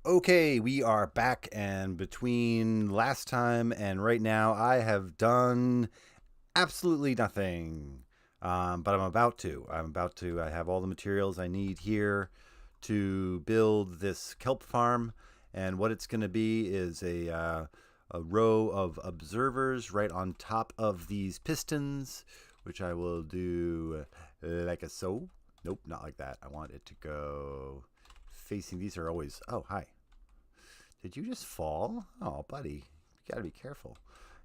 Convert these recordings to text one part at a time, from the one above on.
Okay, we are back, and between last time and right now, I have done absolutely nothing. But I'm about to. I have all the materials I need here to build this kelp farm, and what it's going to be is a row of observers right on top of these pistons, which I will do like a so. Nope, not like that. I want it to go facing. These are always. Oh, hi. Did you just fall? Oh, buddy, you gotta be careful.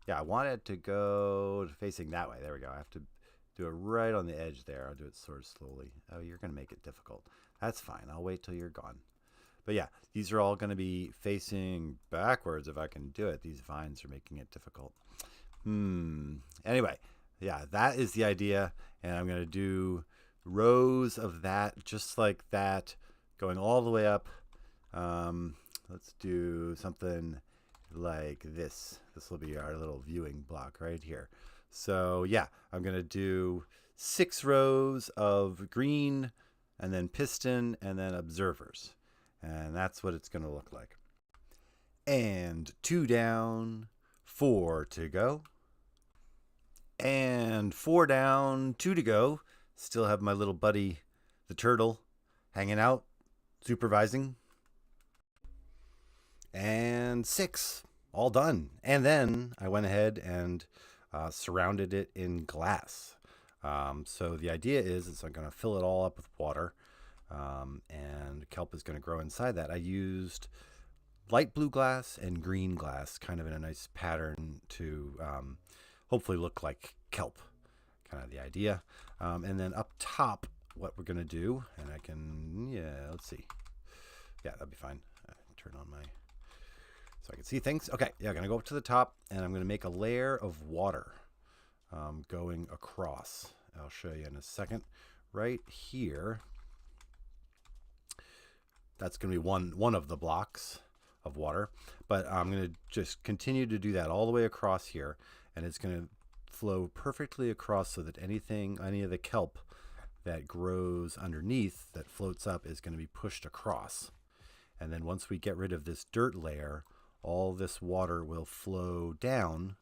Yeah, I want it to go facing that way. There we go. I have to do it right on the edge there. I'll do it sort of slowly. Oh, you're gonna make it difficult. That's fine. I'll wait till you're gone. But yeah, these are all gonna be facing backwards if I can do it. These vines are making it difficult. Anyway, yeah, that is the idea, and I'm gonna do rows of that just like that, going all the way up. Um, let's do something like this. This will be our little viewing block right here. So yeah, I'm gonna do 6 rows of green, and then piston, and then observers, and that's what it's gonna look like. And 2 down, 4 to go, and 4 down, 2 to go. Still have my little buddy, the turtle, hanging out, supervising. And 6, all done. And then I went ahead and surrounded it in glass. So the idea is I'm going to fill it all up with water, and kelp is going to grow inside that. I used light blue glass and green glass, kind of in a nice pattern to hopefully look like kelp, kind of the idea. And then up top, what we're going to do, and I can, yeah, let's see. Yeah, that'd be fine. Turn on my, so I can see things. Okay, yeah, I'm going to go up to the top, and I'm going to make a layer of water going across. I'll show you in a second. Right here, that's going to be one of the blocks of water, but I'm going to just continue to do that all the way across here, and it's going to flow perfectly across so that any of the kelp that grows underneath that floats up is going to be pushed across. And then once we get rid of this dirt layer, all this water will flow down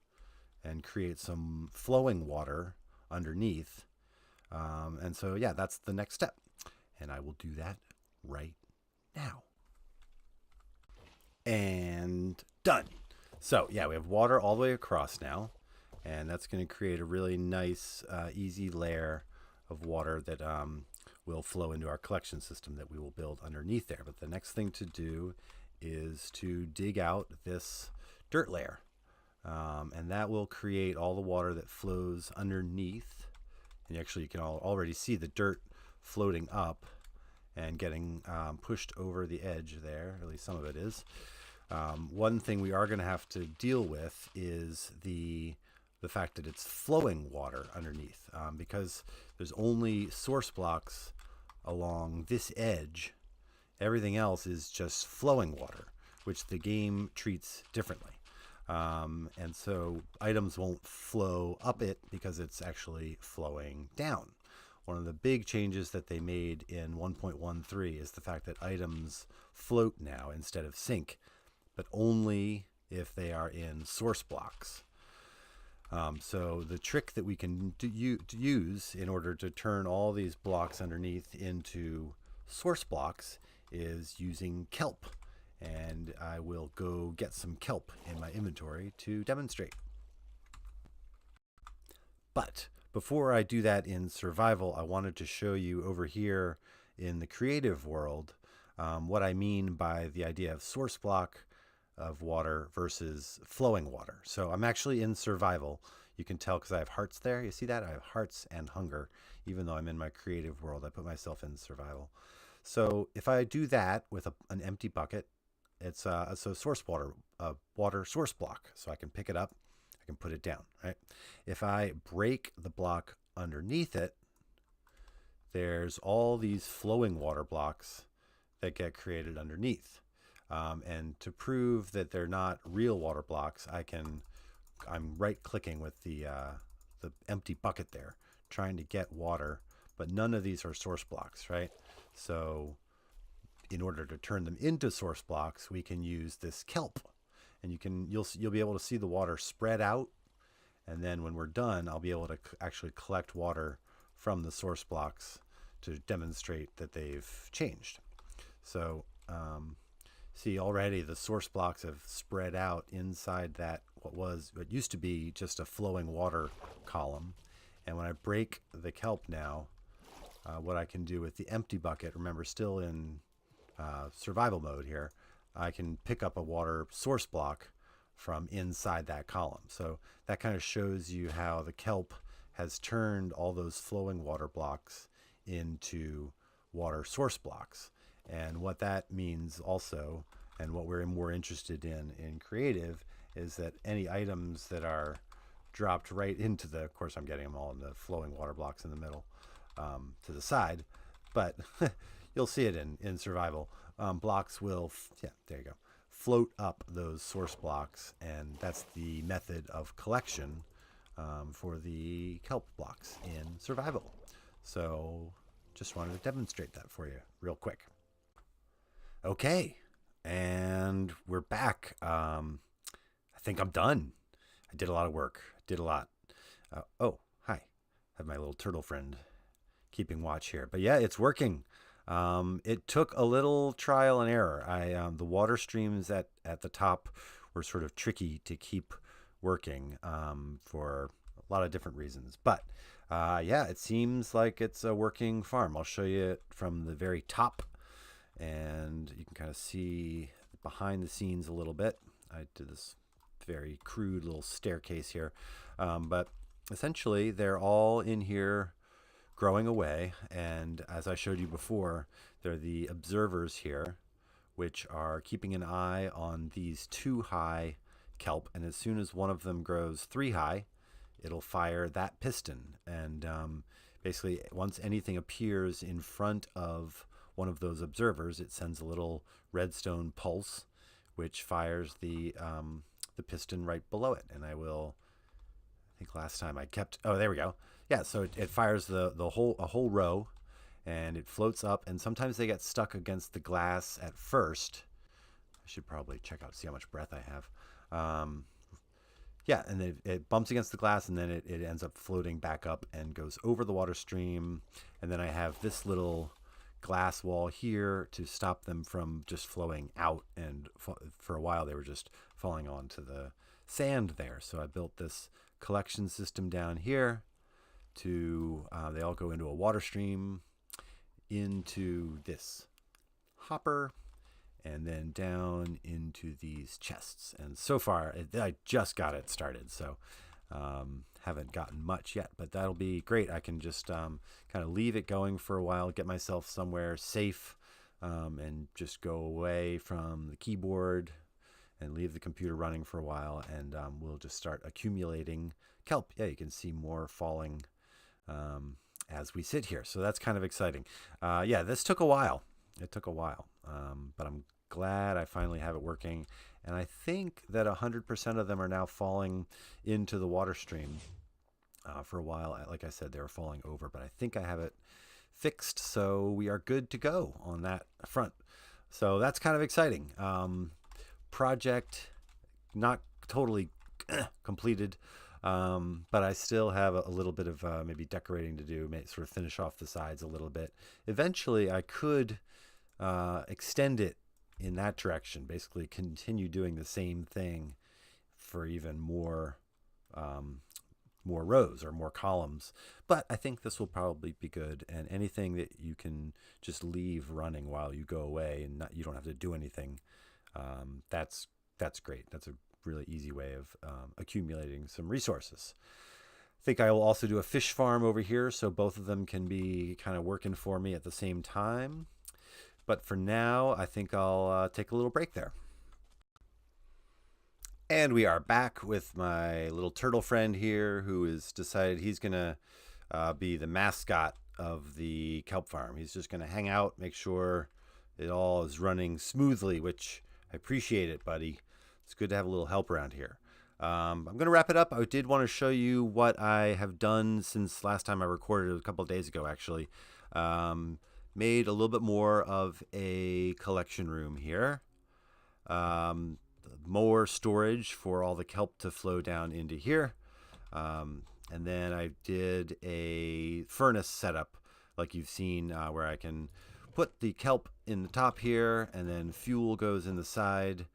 and create some flowing water underneath. And so, yeah, that's the next step. And I will do that right now. And done. So, yeah, we have water all the way across now. And that's going to create a really nice, easy layer of water that will flow into our collection system that we will build underneath there. But the next thing to do is to dig out this dirt layer. And that will create all the water that flows underneath. And actually, you can already see the dirt floating up and getting pushed over the edge there. At least some of it is. One thing we are going to have to deal with is the fact that it's flowing water underneath, because there's only source blocks along this edge. Everything else is just flowing water, which the game treats differently. And so items won't flow up it because it's actually flowing down. One of the big changes that they made in 1.13 is the fact that items float now instead of sink, but only if they are in source blocks. So the trick that we can use in order to turn all these blocks underneath into source blocks is using kelp. And I will go get some kelp in my inventory to demonstrate. But before I do that in survival, I wanted to show you over here in the creative world what I mean by the idea of source block of water versus flowing water. So I'm actually in survival. You can tell because I have hearts there. You see that? I have hearts and hunger. Even though I'm in my creative world, I put myself in survival. So if I do that with an empty bucket, it's a source water, water source block. So I can pick it up, I can put it down, right? If I break the block underneath it, there's all these flowing water blocks that get created underneath. And to prove that they're not real water blocks, I'm right clicking with the empty bucket there, trying to get water, but none of these are source blocks, right? So in order to turn them into source blocks, we can use this kelp, and you'll be able to see the water spread out. And then when we're done, I'll be able to actually collect water from the source blocks to demonstrate that they've changed. So see, already the source blocks have spread out inside that what used to be just a flowing water column. And when I break the kelp now, what I can do with the empty bucket, remember still in survival mode here, I can pick up a water source block from inside that column. So that kind of shows you how the kelp has turned all those flowing water blocks into water source blocks. And what that means also, and what we're more interested in creative, is that any items that are dropped right into the, of course I'm getting them all in the flowing water blocks in the middle, to the side, but you'll see it in survival. Blocks will, yeah, there you go, float up those source blocks, and that's the method of collection for the kelp blocks in survival. So just wanted to demonstrate that for you real quick. Okay, and we're back. I think I'm done. I did a lot of work. Did a lot. Oh, hi. I have my little turtle friend keeping watch here. But yeah, it's working. It took a little trial and error. The water streams at the top were sort of tricky to keep working for a lot of different reasons. But yeah, it seems like it's a working farm. I'll show you it from the very top, and you can kind of see behind the scenes a little bit. I did this very crude little staircase here, but essentially they're all in here growing away, and as I showed you before, they're the observers here, which are keeping an eye on these 2 high kelp, and as soon as one of them grows 3 high, it'll fire that piston. And basically once anything appears in front of one of those observers, it sends a little redstone pulse which fires the piston right below it. And I think last time I kept, oh, there we go. Yeah, so it fires a whole row, and it floats up, and sometimes they get stuck against the glass at first. I should probably check out, see how much breath I have. Yeah, and it bumps against the glass, and then it ends up floating back up and goes over the water stream. And then I have this little glass wall here to stop them from just flowing out, and for a while they were just falling onto the sand there. So I built this collection system down here to they all go into a water stream into this hopper, and then down into these chests. And so far I just got it started, so haven't gotten much yet, but that'll be great. I can just kind of leave it going for a while, get myself somewhere safe, and just go away from the keyboard and leave the computer running for a while, and we'll just start accumulating kelp. Yeah, you can see more falling as we sit here, so that's kind of exciting. Yeah, this took a while. It took a while, but I'm glad I finally have it working, and I think that 100% of them are now falling into the water stream. For a while, like I said, they were falling over, but I think I have it fixed, so we are good to go on that front. So that's kind of exciting. Project not totally completed, but I still have a little bit of maybe decorating to do, sort of finish off the sides a little bit. Eventually I could extend it in that direction, basically continue doing the same thing for even more rows or more columns, but I think this will probably be good. And anything that you can just leave running while you go away and you don't have to do anything, that's great. That's a really easy way of accumulating some resources. I think I will also do a fish farm over here, so both of them can be kind of working for me at the same time. But for now, I think I'll take a little break there. And we are back with my little turtle friend here, who has decided he's going to be the mascot of the kelp farm. He's just going to hang out, make sure it all is running smoothly, which I appreciate it, buddy. It's good to have a little help around here. I'm going to wrap it up. I did want to show you what I have done since last time I recorded, a couple of days ago, actually. made a little bit more of a collection room here. More storage for all the kelp to flow down into here. And then I did a furnace setup like you've seen, where I can put the kelp in the top here, and then fuel goes in the side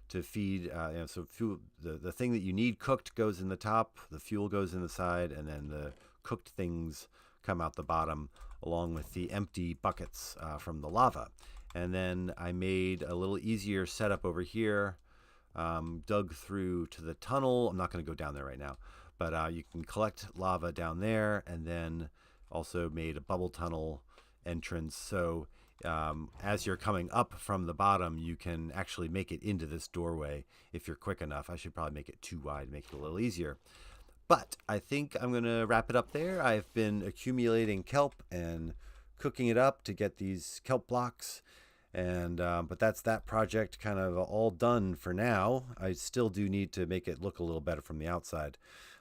to feed. So fuel, the thing that you need cooked goes in the top, the fuel goes in the side, and then the cooked things come out the bottom along with the empty buckets from the lava. And then I made a little easier setup over here, dug through to the tunnel. I'm not going to go down there right now, but you can collect lava down there, and then also made a bubble tunnel entrance. So as you're coming up from the bottom, you can actually make it into this doorway if you're quick enough. I should probably make it too wide, make it a little easier. But I think I'm going to wrap it up there. I've been accumulating kelp and cooking it up to get these kelp blocks. And but that's that project kind of all done for now. I still do need to make it look a little better from the outside,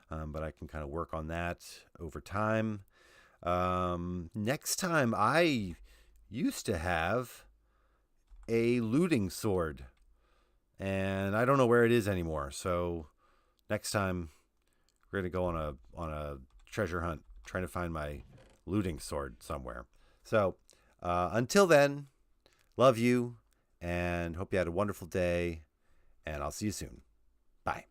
but I can kind of work on that over time. Next time, I used to have a looting sword, and I don't know where it is anymore. So next time, we're gonna go on a treasure hunt, trying to find my looting sword somewhere. So until then, love you, and hope you had a wonderful day, and I'll see you soon. Bye.